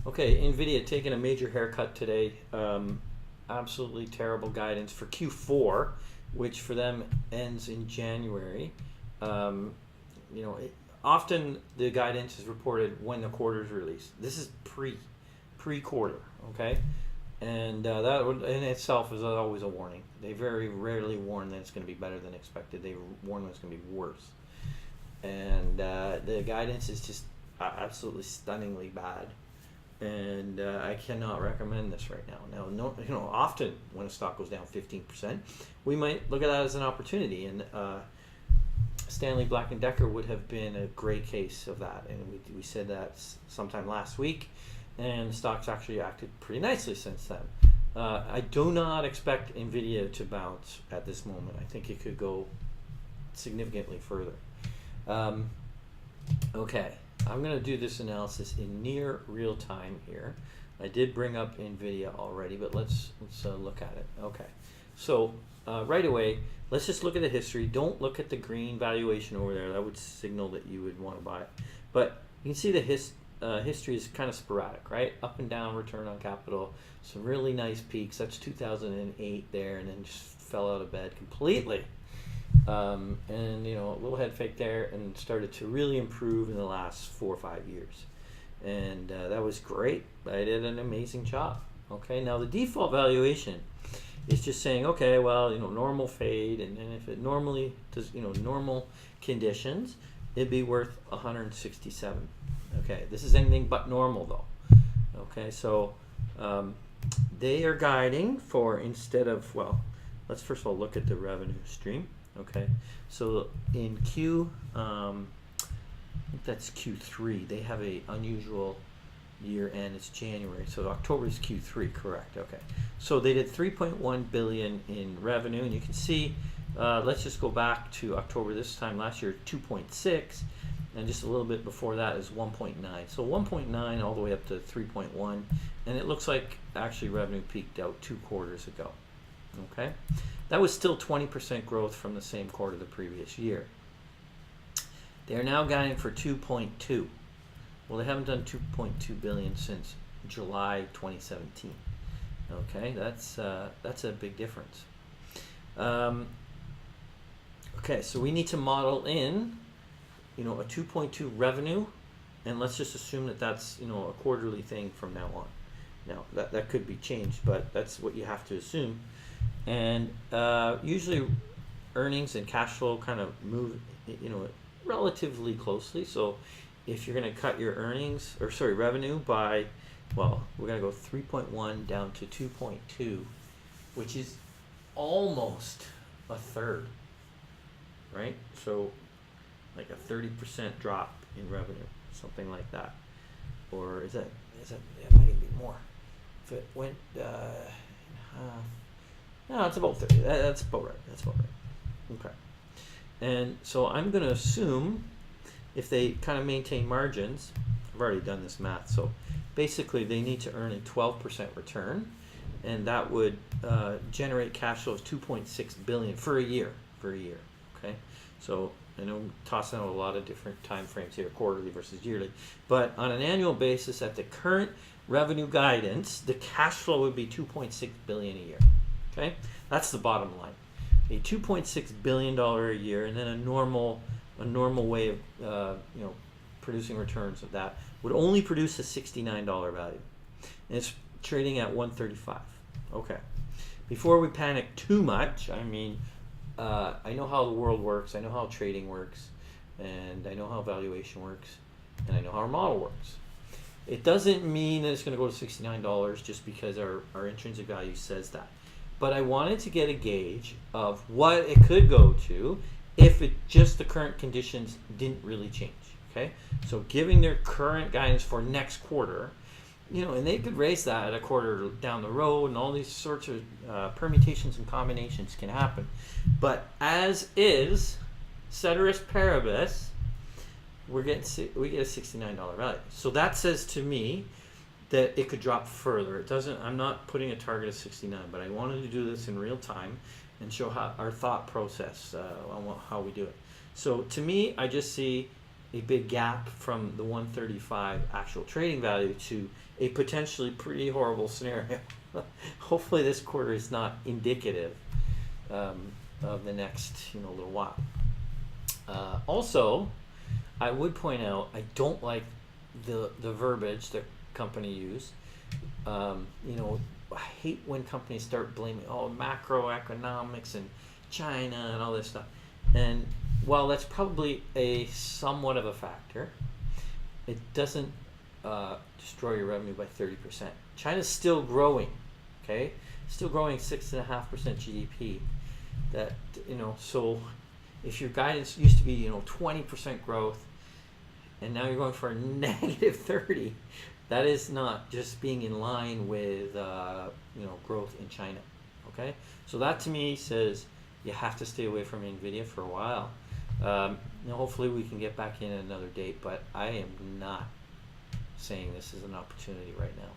Okay, Nvidia taking a major haircut today. Absolutely terrible guidance for Q4, which for them ends in January. Um, Often the guidance is reported when the quarter is released. This is pre quarter, okay, and that in itself is always a warning. They very rarely warn that it's going to be better than expected. They warn that it's going to be worse, and the guidance is just absolutely stunningly bad. And I cannot recommend this right now. Now, no, often when a stock goes down 15%, we might look at that as an opportunity, and Stanley Black and Decker would have been a great case of that. And we said that sometime last week, and the stock's actually acted pretty nicely since then. I do not expect Nvidia to bounce at this moment. I think it could go significantly further. Okay. I'm going to do this analysis in near real time here. I did bring up Nvidia already, but let's look at it. Okay, so right away, let's just look at the history. Don't look at the green valuation over there. That would signal that you would want to buy it. But you can see the history is kind of sporadic, right? Up and down return on capital. Some really nice peaks. That's 2008 there, and then just fell out of bed completely. And a little head fake there, and started to really improve in the last 4 or 5 years, and that was great. I did an amazing job. Okay, now the default valuation is just saying, okay, well, normal fade, and if it normally does, normal conditions, it'd be worth 167. Okay, this is anything but normal though. Okay, so they are guiding for, instead of, well, let's first of all look at the revenue stream. Okay, so in I think that's Q3. They have a unusual year end. It's January, so October is Q3, correct? Okay, so they did 3.1 billion in revenue, and you can see. Let's just go back to October this time last year, 2.6, and just a little bit before that is 1.9. So 1.9 all the way up to 3.1, and it looks like actually revenue peaked out 2 quarters ago. Okay, that was still 20% growth from the same quarter the previous year. They are now guiding for 2.2. Well, they haven't done 2.2 billion since July 2017. Okay, that's a big difference. Okay, so we need to model in, a 2.2 revenue, and let's just assume that that's a quarterly thing from now on. Now that could be changed, but that's what you have to assume. And usually earnings and cash flow kind of move relatively closely. So if you're going to cut your revenue by, well, we're going to go 3.1 down to 2.2, which is almost a third, right? So like a 30% drop in revenue, something like that. Or is that it might even be more. If it went no, it's about 30. That's about right. Okay. And so I'm going to assume if they kind of maintain margins, I've already done this math, so basically they need to earn a 12% return, and that would generate cash flow of 2.6 billion for a year. Okay. So I know I'm tossing out a lot of different time frames here, quarterly versus yearly, but on an annual basis at the current revenue guidance, the cash flow would be 2.6 billion a year. Okay, that's the bottom line. A $2.6 billion a year, and then a normal way of producing returns of that would only produce a $69 value, and it's trading at 135. Okay, before we panic too much, I know how the world works, I know how trading works, and I know how valuation works, and I know how our model works. It doesn't mean that it's going to go to $69 just because our intrinsic value says that. But I wanted to get a gauge of what it could go to if the current conditions didn't really change. Okay, so giving their current guidance for next quarter, and they could raise that a quarter down the road, and all these sorts of permutations and combinations can happen. But as is, ceteris paribus, we get a $69 value. So that says to me that it could drop further. It doesn't. I'm not putting a target of 69, but I wanted to do this in real time and show how our thought process on how we do it. So to me, I just see a big gap from the 135 actual trading value to a potentially pretty horrible scenario. Hopefully this quarter is not indicative of the next little while. Also, I would point out I don't like the verbiage that company use. I hate when companies start blaming macroeconomics and China and all this stuff. And while that's probably a somewhat of a factor, it doesn't destroy your revenue by 30%. China's still growing, okay? Still growing 6.5% GDP. That so if your guidance used to be 20% growth, and now you're going for a negative 30, that is not just being in line with growth in China. Okay, so that to me says you have to stay away from Nvidia for a while. Hopefully we can get back in another date, but I am not saying this is an opportunity right now.